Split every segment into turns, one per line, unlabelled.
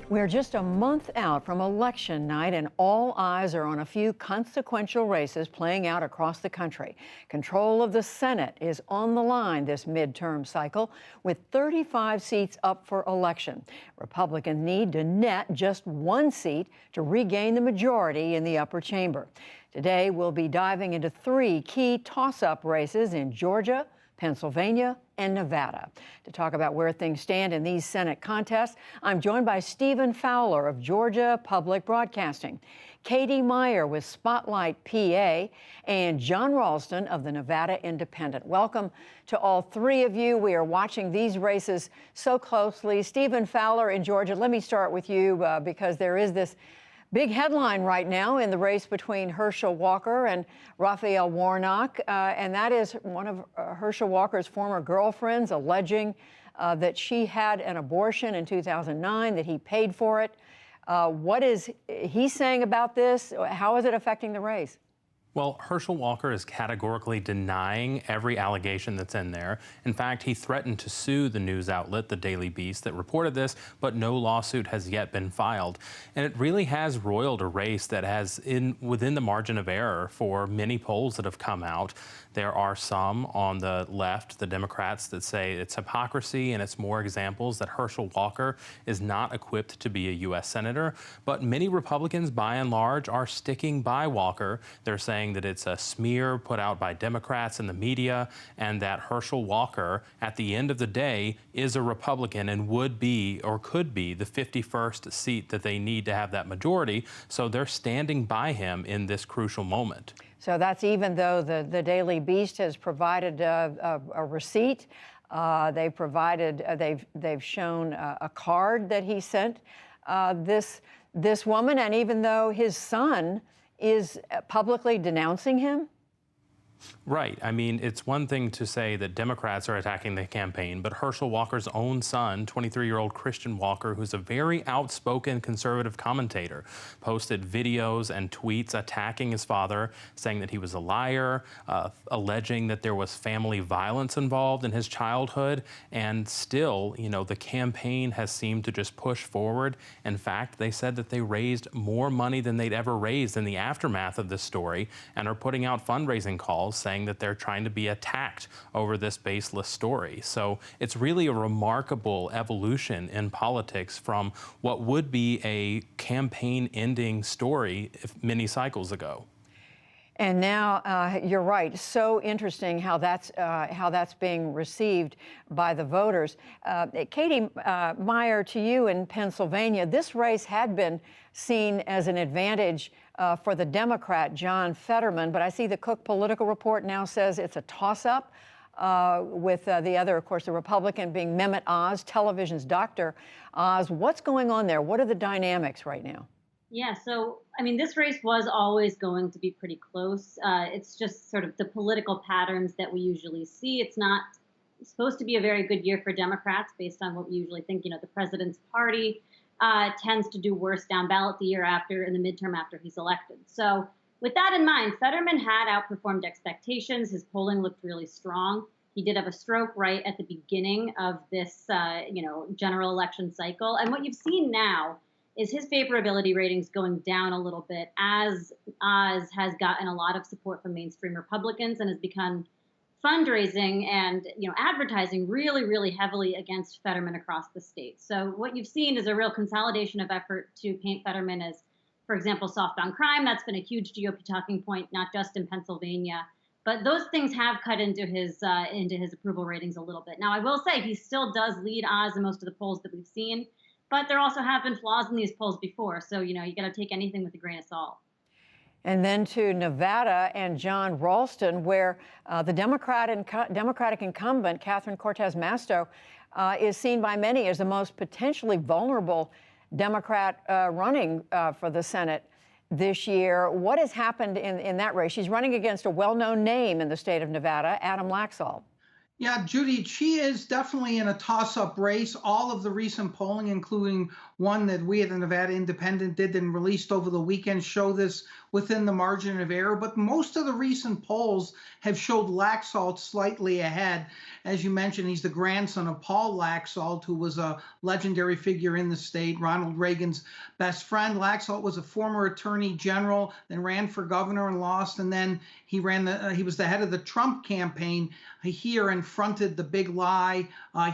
We're just a month out from election night, and all eyes are on a few consequential races playing out across the country. Control of the Senate is on the line this midterm cycle, with 35 seats up for election. Republicans need to net just one seat to regain the majority in the upper chamber. Today, we'll be diving into three key toss-up races in Georgia, Pennsylvania, and Nevada. To talk about where things stand in these Senate contests, I'm joined by Stephen Fowler of Georgia Public Broadcasting, Katie Meyer with Spotlight PA, and Jon Ralston of the Nevada Independent. Welcome to all three of you. We are watching these races so closely. Stephen Fowler in Georgia, let me start with you because there is this big headline right now in the race between Herschel Walker and Raphael Warnock, and that is one of Herschel Walker's former girlfriends alleging that she had an abortion in 2009, that he paid for it. What is he saying about this? How is it affecting the race?
Well, Herschel Walker is categorically denying every allegation that's in there. In fact, he threatened to sue the news outlet, the Daily Beast, that reported this, but no lawsuit has yet been filed. And it really has roiled a race that has within the margin of error for many polls that have come out. There are some on the left, the Democrats, that say it's hypocrisy and it's more examples that Herschel Walker is not equipped to be a U.S. Senator. But many Republicans, by and large, are sticking by Walker. They're saying that it's a smear put out by Democrats and the media, and that Herschel Walker, at the end of the day, is a Republican and would be or could be the 51st seat that they need to have that majority. So they're standing by him in this crucial moment.
So that's even though the Daily Beast has provided a receipt. They've shown a card that he sent this woman, and even though his son is publicly denouncing him?
Right. I mean, it's one thing to say that Democrats are attacking the campaign, but Herschel Walker's own son, 23-year-old Christian Walker, who's a very outspoken conservative commentator, posted videos and tweets attacking his father, saying that he was a liar, alleging that there was family violence involved in his childhood. And still, you know, the campaign has seemed to just push forward. In fact, they said that they raised more money than they'd ever raised in the aftermath of this story and are putting out fundraising calls saying that they're trying to be attacked over this baseless story. So it's really a remarkable evolution in politics from what would be a campaign-ending story many cycles ago.
And now, you're right, so interesting how that's being received by the voters. Katie Meyer, to you in Pennsylvania, this race had been seen as an advantage for the Democrat, John Fetterman, but I see the Cook Political Report now says it's a toss-up with the other, of course, the Republican being Mehmet Oz, television's Dr. Oz. What's going on there? What are the dynamics right now?
Yeah, so, I mean, this race was always going to be pretty close. It's just sort of the political patterns that we usually see. It's not supposed to be a very good year for Democrats based on what we usually think. You know, the president's party tends to do worse down ballot the year after, in the midterm after he's elected. So with that in mind, Fetterman had outperformed expectations. His polling looked really strong. He did have a stroke right at the beginning of this, general election cycle. And what you've seen now is his favorability ratings going down a little bit as Oz has gotten a lot of support from mainstream Republicans and has begun fundraising and advertising really, really heavily against Fetterman across the state. So what you've seen is a real consolidation of effort to paint Fetterman as, for example, soft on crime. That's been a huge GOP talking point, not just in Pennsylvania. But those things have cut into his approval ratings a little bit. Now, I will say he still does lead Oz in most of the polls that we've seen. But there also have been flaws in these polls before. So, you got to take anything with a grain of salt.
And then to Nevada and Jon Ralston, where the Democratic incumbent, Catherine Cortez Masto, is seen by many as the most potentially vulnerable Democrat running for the Senate this year. What has happened in that race? She's running against a well-known name in the state of Nevada, Adam Laxalt.
Yeah, Judy, she is definitely in a toss-up race. All of the recent polling, including one that we at the Nevada Independent did and released over the weekend show this within the margin of error. But most of the recent polls have showed Laxalt slightly ahead. As you mentioned, he's the grandson of Paul Laxalt, who was a legendary figure in the state, Ronald Reagan's best friend. Laxalt was a former attorney general, then ran for governor and lost, and then he was the head of the Trump campaign here and fronted the big lie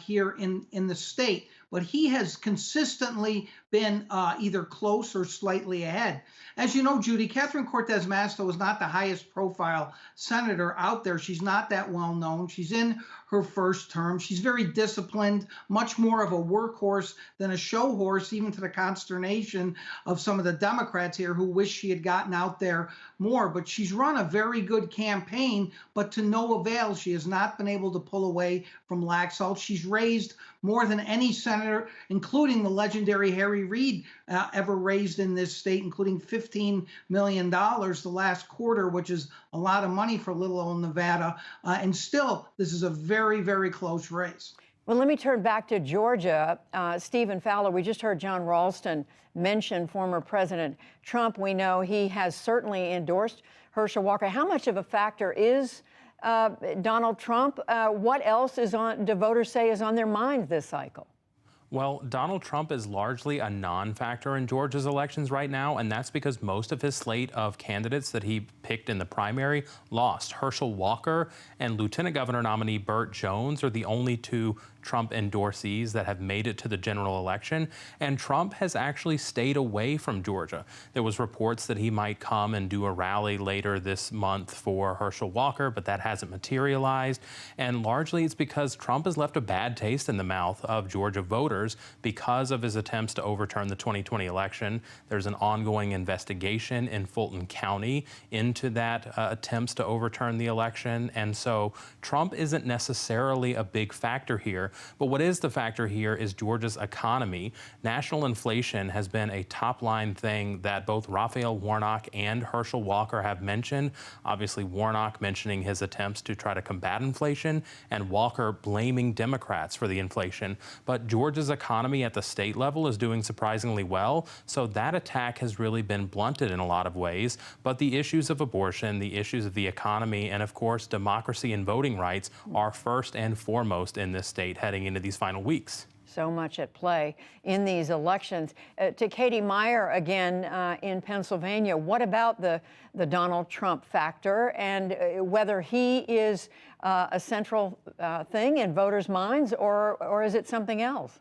here in the state. But he has consistently been either close or slightly ahead. As you know, Judy, Catherine Cortez Masto is not the highest profile senator out there. She's not that well known. She's in her first term. She's very disciplined, much more of a workhorse than a show horse, even to the consternation of some of the Democrats here who wish she had gotten out there more. But she's run a very good campaign, but to no avail. She has not been able to pull away from Laxalt. She's raised more than any senator, including the legendary Harry Reid, ever raised in this state, including $15 million the last quarter, which is a lot of money for little old Nevada. And still, this is a very, very close race.
Well, let me turn back to Georgia. Stephen Fowler, we just heard Jon Ralston mention former President Trump. We know he has certainly endorsed Herschel Walker. How much of a factor is Donald Trump? What else do voters say is on their minds this cycle?
Well, Donald Trump is largely a non-factor in Georgia's elections right now, and that's because most of his slate of candidates that he picked in the primary lost. Herschel Walker and Lieutenant Governor nominee Burt Jones are the only two Trump endorsees that have made it to the general election, and Trump has actually stayed away from Georgia. There was reports that he might come and do a rally later this month for Herschel Walker, but that hasn't materialized, and largely it's because Trump has left a bad taste in the mouth of Georgia voters because of his attempts to overturn the 2020 election. There's an ongoing investigation in Fulton County into that attempts to overturn the election, and so Trump isn't necessarily a big factor here. But what is the factor here is Georgia's economy. National inflation has been a top-line thing that both Raphael Warnock and Herschel Walker have mentioned. Obviously, Warnock mentioning his attempts to try to combat inflation, and Walker blaming Democrats for the inflation. But Georgia's economy at the state level is doing surprisingly well, so that attack has really been blunted in a lot of ways. But the issues of abortion, the issues of the economy, and of course, democracy and voting rights are first and foremost in this state heading into these final weeks.
So much at play in these elections. To Katie Meyer again in Pennsylvania, what about the Donald Trump factor and whether he is a central thing in voters' minds or is it something else?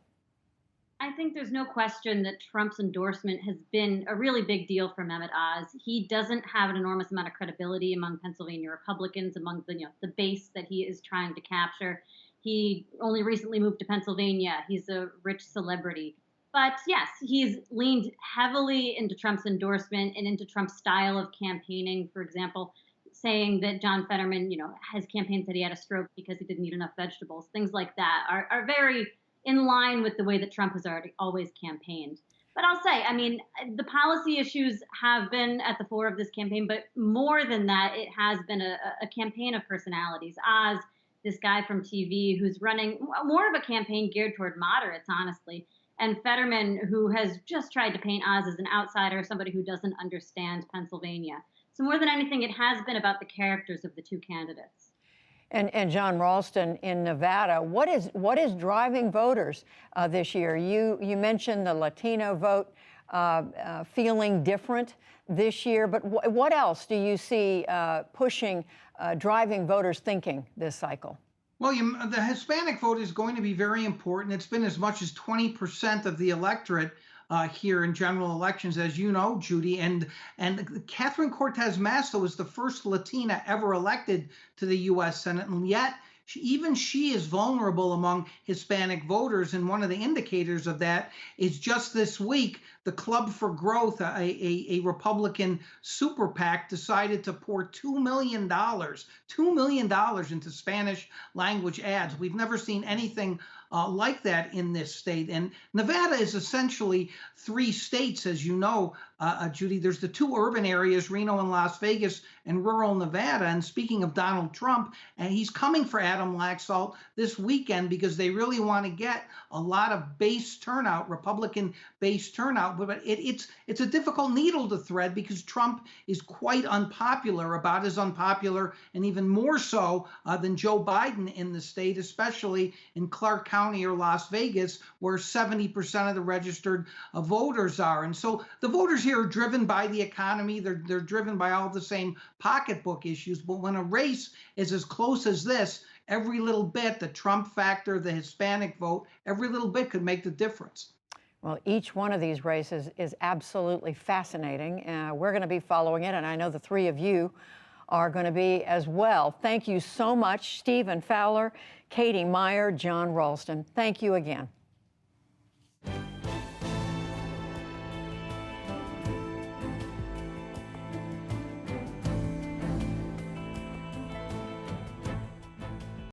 I think there's no question that Trump's endorsement has been a really big deal for Mehmet Oz. He doesn't have an enormous amount of credibility among Pennsylvania Republicans, among the base that he is trying to capture. He only recently moved to Pennsylvania. He's a rich celebrity. But yes, he's leaned heavily into Trump's endorsement and into Trump's style of campaigning. For example, saying that John Fetterman, has campaign said he had a stroke because he didn't eat enough vegetables. Things like that are very in line with the way that Trump has always campaigned. But I'll say, the policy issues have been at the fore of this campaign, but more than that, it has been a campaign of personalities. Oz, this guy from TV who's running more of a campaign geared toward moderates, honestly, and Fetterman, who has just tried to paint Oz as an outsider, somebody who doesn't understand Pennsylvania. So more than anything, it has been about the characters of the two candidates.
And Jon Ralston in Nevada, what is driving voters this year? You mentioned the Latino vote feeling different this year, but what else do you see pushing, driving voters thinking this cycle?
Well, the Hispanic vote is going to be very important. It's been as much as 20% of the electorate here in general elections, as you know, Judy. And Catherine Cortez Masto is the first Latina ever elected to the U.S. Senate, and yet even she is vulnerable among Hispanic voters. And one of the indicators of that is just this week, the Club for Growth, a Republican super PAC, decided to pour $2 million into Spanish language ads. We've never seen anything like that in this state. And Nevada is essentially three states, as you know, Judy. There's the two urban areas, Reno and Las Vegas, and rural Nevada. And speaking of Donald Trump, and he's coming for Adam Laxalt this weekend because they really want to get a lot of base turnout, Republican base turnout. But it's a difficult needle to thread because Trump is quite unpopular, about as unpopular and even more so than Joe Biden in the state, especially in Clark County or Las Vegas, where 70% of the registered voters are. And so the voters here are driven by the economy. They're driven by all the same pocketbook issues. But when a race is as close as this, every little bit, the Trump factor, the Hispanic vote, every little bit could make the difference.
Well, each one of these races is absolutely fascinating. We're going to be following it, and I know the three of you are going to be as well. Thank you so much, Stephen Fowler, Katie Meyer, John Ralston. Thank you again.